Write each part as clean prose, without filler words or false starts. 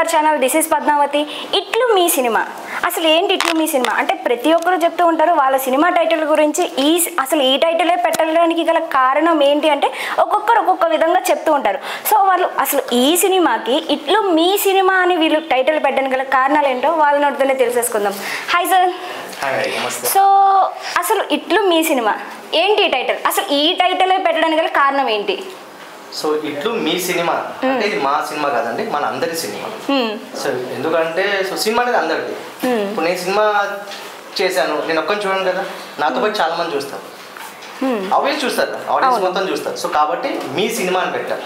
Hour channel. This is Padmavathi. ఇట్లు మీ cinema. అసలు ఏంటి ఇట్లు మీ సినిమా అంటే ప్రతి ఒక్కరు చెప్తూ ఉంటారు వాళ్ళ సినిమా టైటిల్ గురించి. అసలు ఈ టైటిలే పెట్టడానికి గల కారణం ఏంటి అంటే ఒక్కొక్కరు ఒక్కొక్క విధంగా చెప్తూ ఉంటారు. సో వాళ్ళు అసలు ఈ సినిమాకి ఇట్లు మీ సినిమా అని వీళ్ళు టైటిల్ పెట్టడానికి గల కారణాలు ఏంటో వాళ్ళ నోటితోనే తెలిసేసుకుందాం. Hi sir. సో అసలు ఇట్లు మీ సినిమా ఏంటి ఈ టైటిల్, అసలు ఈ టైటిలే పెట్టడానికి గల కారణం ఏంటి? సో ఇట్లు మీ సినిమా అంటే ఇది మా సినిమా కాదండి, మన అందరి సినిమా. సో ఎందుకంటే సో సినిమా అనేది అందరిది. ఇప్పుడు నేను సినిమా చేశాను, నేను ఒక్కని చూడండి కదా, నాతో పాటు చాలా మంది చూస్తారు, ఆబ్వియస్ చూస్తారు, ఆడియన్స్ మొత్తం చూస్తారు. సో కాబట్టి మీ సినిమా అని పెట్టారు.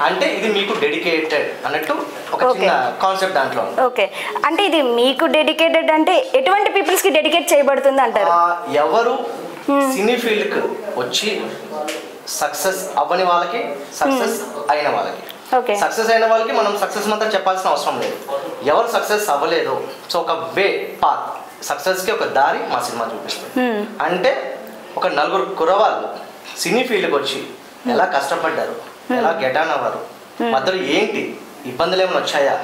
అంటే ఇది మీకు డెడికేటెడ్ అన్నట్టు ఒక చిన్న కాన్సెప్ట్ దాంట్లో. ఓకే, అంటే ఇది మీకు డెడికేటెడ్ అంటే ఎటువంటి పీపుల్స్ కి డెడికేట్ చేయబడుతుంది అంటారు? ఎవరు సినీ ఫీల్డ్ కి వచ్చి సక్సెస్ అవ్వని వాళ్ళకి, సక్సెస్ అయిన వాళ్ళకి. సక్సెస్ అయిన వాళ్ళకి మనం సక్సెస్ మాత్రం చెప్పాల్సిన అవసరం లేదు. ఎవరు సక్సెస్ అవ్వలేదు, సో ఒక వే పాత్, సక్సెస్ కి ఒక దారి మా సినిమా చూపిస్తుంది. అంటే ఒక నలుగురు కుర్రవాళ్ళు సినీ ఫీల్డ్కి వచ్చి ఎలా కష్టపడ్డారు, ఎలా గెట్ ఆన్ అవ్వరు, మధ్యలో ఏంటి ఇబ్బందులు ఏమైనా వచ్చాయా,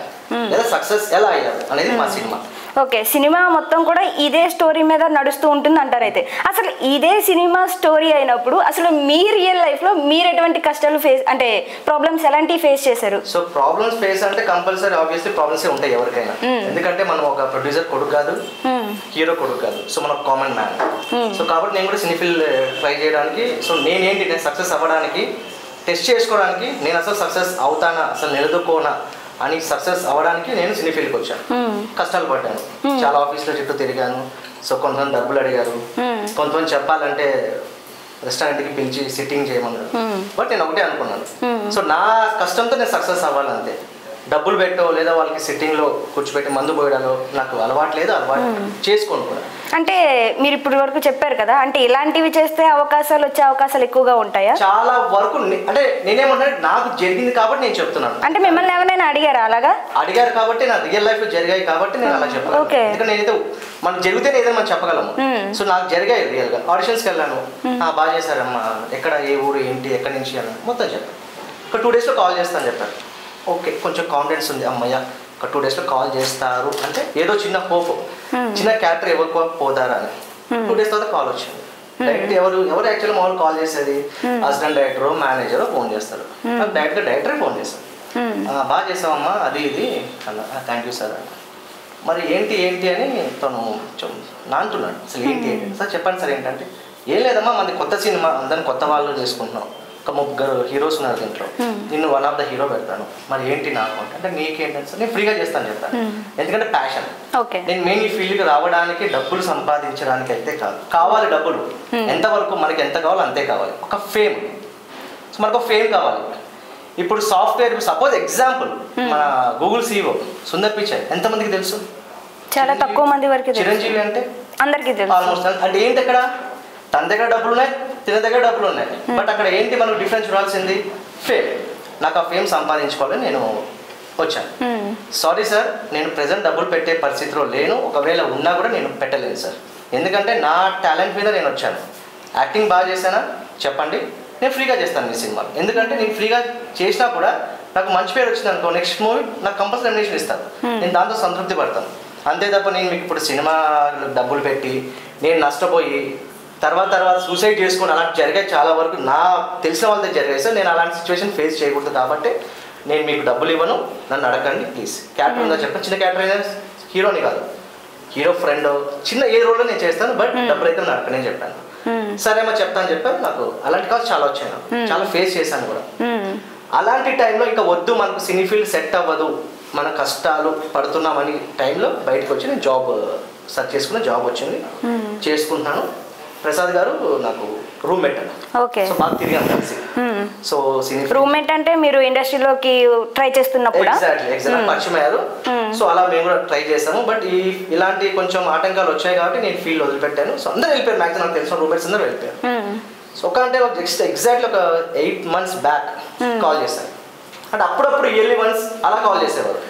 లేదా సక్సెస్ ఎలా అయ్యారు అనేది మా సినిమా. ఓకే, సినిమా మొత్తం కూడా ఇదే స్టోరీ మీద నడుస్తూ ఉంటుంది అంటారు. అయితే అసలు ఇదే సినిమా స్టోరీ అయినప్పుడు అసలు మీ రియల్ లైఫ్ లో మీరు ఎటువంటి కష్టాలు ఫేస్ అంటే ప్రాబ్లమ్స్ ఎలాంటివి ఫేస్ చేశారు? సో ప్రాబ్లమ్స్ ఫేస్ అంటే కంపల్సరీ ఆబ్వియస్లీ ప్రాబ్లమ్స్ ఉంటాయి ఎవరికైనా. ఎందుకంటే మనం ఒక ప్రొడ్యూసర్ కొడుకు కాదు, హీరో కొడుకు కాదు, సో మనం కామన్ మ్యాన్. సో కాబట్టి నేను కూడా సినీ ఫీల్డ్ ట్రై చేయడానికి, సో నేను సక్సెస్ అవ్వడానికి, టెస్ట్ చేసుకోవడానికి, నేను అసలు సక్సెస్ అవుతానా, అసలు నిలదొక్కోనా అని సక్సెస్ అవ్వడానికి నేను సినీ ఫీల్డ్కి వచ్చాను. కష్టాలు పడ్డాను, చాలా ఆఫీస్లో చుట్టూ తిరిగాను. సో కొంతమంది డబ్బులు అడిగారు, కొంతమంది చెప్పాలంటే రెస్టారెంట్కి పిలిచి సిట్టింగ్ చేయమన్నారు. బట్ నేను ఒకటే అనుకున్నాను, సో నా కష్టంతో నేను సక్సెస్ అవ్వాలంతే. డబ్బులు పెట్టో లేదా వాళ్ళకి సిట్టింగ్లో కూర్చోబెట్టి మందు పోయడాలో నాకు అలవాటు లేదు, అలవాటు చేసుకోను కూడా. అంటే మీరు ఇప్పటి వరకు చెప్పారు కదా, అంటే ఇలాంటివి చేస్తే అవకాశాలు వచ్చే అవకాశాలు ఎక్కువగా ఉంటాయా? చాలా వరకు అంటే నేనేమంటే నాకు జరిగింది కాబట్టి నేను చెప్తున్నాను. అంటే మిమ్మల్ని ఎవరైనా అడిగారా? అలాగా అడిగారు కాబట్టి నా రియల్ లైఫ్ జరిగాయి కాబట్టి నేను అలా చెప్పాను. ఎందుకంటే నేనైతే మనకు జరిగితేనే ఏదైనా మనం చెప్పగలము. సో నాకు జరిగాయి రియల్ గా. ఆడిషన్స్కి వెళ్ళాను, బాగా చేశారమ్మా, ఎక్కడ ఏ ఊరు ఏంటి ఎక్కడి నుంచి అని మొత్తం చెప్పాను. ఒక 2 డేస్లో కాల్ చేస్తాను చెప్పారు. ఓకే, కొంచెం కాన్ఫిడెన్స్ ఉంది, అమ్మయ్య ఒక 2 డేస్లో కాల్ చేస్తారు అంటే ఏదో చిన్న హోప్, చిన్న క్యారెక్టర్ ఎవరికి పోతారా అని. 2 డేస్ తర్వాత కాల్ వచ్చింది. డైరెక్ట్ ఎవరు యాక్చువల్లీ మామూలు కాల్ చేసేది అసిస్టెంట్ డైరెక్టర్, మేనేజర్ ఫోన్ చేస్తారు. నాకు డైరెక్ట్గా డైరెక్టరే ఫోన్ చేస్తాను, బాగా చేసావమ్మా అది ఇది అన్న. థ్యాంక్ యూ సార్ అన్న. మరి ఏంటి అని తను నాంటున్నాడు. అసలు ఏంటి సార్ చెప్పండి సార్. ఏంటంటే ఏం లేదమ్మా, మనది కొత్త సినిమా, అందరిని కొత్త వాళ్ళు చేసుకుంటున్నాం, ఒక 3 హీరోస్ ఉన్నారు దీంట్లో, నిన్ను వన్ ఆఫ్ ద హీరో పెడతాను. మరి ఏంటి నాకు అంటే నీకేంటంటే సార్ నేను ఫ్రీగా చేస్తాను చెప్తాను. ఎందుకంటే ప్యాషన్. నేను మెయిన్ ఈ ఫీల్డ్కి రావడానికి డబ్బులు సంపాదించడానికి అయితే కాదు, కావాలి డబ్బులు ఎంతవరకు మనకి ఎంత కావాలో అంతే కావాలి. ఒక ఫేమ్, సో మనకు ఫేమ్ కావాలి. ఇప్పుడు సాఫ్ట్వేర్ సపోజ్ ఎగ్జాంపుల్ మన గూగుల్ CEO సుందర్ పిచాయ్ ఎంతమందికి తెలుసు? చాలా తక్కువ మంది వరకు. చిరంజీవి అంటే అందరికీ తెలుసు ఆల్మోస్ట్. అంటే ఏంటి అక్కడ తన దగ్గర డబ్బులు ఉన్నాయి, తిన దగ్గర డబ్బులు ఉన్నాయి, బట్ అక్కడ ఏంటి మనకు డిఫరెన్స్ చూడాల్సింది? ఫేమ్. నాకు ఆ ఫేమ్ సంపాదించుకోవాలని నేను వచ్చాను. సారీ సార్, నేను ప్రెజెంట్ డబ్బులు పెట్టే పరిస్థితిలో లేను, ఒకవేళ ఉన్నా కూడా నేను పెట్టలేను సార్. ఎందుకంటే నా టాలెంట్ మీద నేను వచ్చాను. యాక్టింగ్ బాగా చేశానా చెప్పండి, నేను ఫ్రీగా చేస్తాను మీ సినిమాలు. ఎందుకంటే నేను ఫ్రీగా చేసినా కూడా నాకు మంచి పేరు వచ్చింది అనుకో, నెక్స్ట్ మూవీ నాకు కంపల్సరీ రెమ్యునరేషన్ ఇస్తాను, నేను దాంతో సంతృప్తి పడతాను. అంతే తప్ప నేను మీకు ఇప్పుడు సినిమా డబ్బులు పెట్టి నేను నష్టపోయి తర్వాత సూసైడ్ చేసుకుని అలాంటి జరిగాయి చాలా వరకు, నా తెలిసిన వాళ్ళ దగ్గర జరిగాయి సార్. నేను అలాంటి సిచ్యువేషన్ ఫేస్ చేయకూడదు కాబట్టి నేను మీకు డబ్బులు ఇవ్వను, నన్ను అడగండి ప్లీజ్. క్యారెక్టర్ ఉందా చెప్పండి, చిన్న క్యారెక్టర్ అయినా, హీరోని కాదు, హీరో ఫ్రెండ్, చిన్న ఏ రోల్లో నేను చేస్తాను, బట్ డబ్బులు అయితే నాకు నేను చెప్పాను. సరేమో చెప్తాను చెప్పాను. నాకు అలాంటి కాల్స్ చాలా వచ్చాయి, చాలా ఫేస్ చేశాను కూడా. అలాంటి టైంలో ఇంకా వద్దు, మనకు సినీ ఫీల్డ్ సెట్ అవ్వదు, మన కష్టాలు పడుతున్నామని టైంలో బయటకు వచ్చి నేను జాబ్ సెర్చ్ చేసుకున్న, జాబ్ వచ్చింది, చేసుకుంటున్నాను. ప్రసాద్ గారు నాకు రూమ్మేట్. ఓకే, సో బాగా తిరిగాం కలిసి. సో రూమ్మేట్ అంటే మీరు ఇండస్ట్రీలోకి ట్రై చేస్తున్నప్పుడు ఎగ్జాక్ట్లీ పరిచయం అయ్యారు. సో అలా మేము కూడా ట్రై చేసాము. బట్ ఇలాంటి కొంచెం ఆటంకాలు వచ్చాయి కాబట్టి నేను ఫీల్డ్ వదిలిపెట్టాను. సో అందరూ వెళ్ళిపోయారు, మ్యాక్సిమం నాకు తెలిసిన రూమ్మేట్స్ అందరూ వెళ్ళిపోయారు. సో ఒక అంటే ఎగ్జాక్ట్లీ ఒక 8 months బ్యాక్ కాల్ చేశాను. అంటే అప్పుడప్పుడు ఇయర్లీ వన్స్ అలా కాల్ చేసేవారు,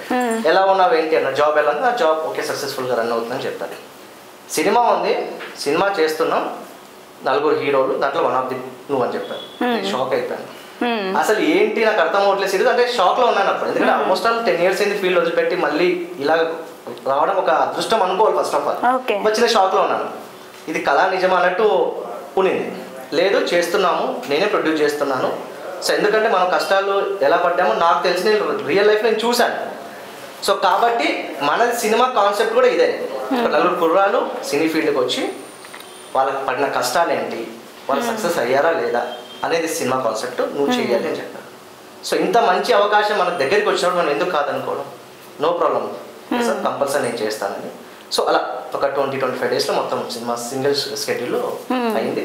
ఎలా ఉన్నావు ఏంటి అన్న, జాబ్ ఎలా ఉంది, ఆ జాబ్ ఓకే సక్సెస్ఫుల్గా రన్ అవుతుందని చెప్పారు. సినిమా ఉంది, సినిమా చేస్తున్నాం, 4 హీరోలు, దాంట్లో వన్ ఆఫ్ ది నువ్వు అని చెప్పారు. షాక్ అయిపోయాను. అసలు ఏంటి నాకు అర్థం అవ్వట్లేదు సిరీస్ అంటే షాక్ లో ఉన్నాను అప్పుడు. ఎందుకంటే ఆల్మోస్ట్ ఆల్ 10 years అయింది ఫీల్డ్ వదిలిపెట్టి మళ్ళీ ఇలా రావడం ఒక అదృష్టం అనుకోవాలి ఫస్ట్ ఆఫ్ ఆల్. వచ్చిన షాక్ లో ఉన్నాను, ఇది కళా నిజం అన్నట్టు ఉనింది. లేదు చేస్తున్నాము, నేనే ప్రొడ్యూస్ చేస్తున్నాను. సో ఎందుకంటే మనం కష్టాలు ఎలా పడ్డామో నాకు తెలిసి నేను రియల్ లైఫ్ నేను చూశాను. సో కాబట్టి మన సినిమా కాన్సెప్ట్ కూడా ఇదే, నలుగురు కుర్రాలు సినీ ఫీల్డ్కి వచ్చి వాళ్ళకి పడిన కష్టాలు ఏంటి, వాళ్ళు సక్సెస్ అయ్యారా లేదా అనేది సినిమా కాన్సెప్ట్ నువ్వు చేయాలి అని చెప్పాను. సో ఇంత మంచి అవకాశం మన దగ్గరికి వచ్చినప్పుడు మనం ఎందుకు కాదనుకోవడం, నో ప్రాబ్లం సార్ కంపల్సరీ నేను చేస్తానని. సో అలా ఒక 20-25 daysలో మొత్తం సినిమా సింగిల్ షెడ్యూల్లో అయింది.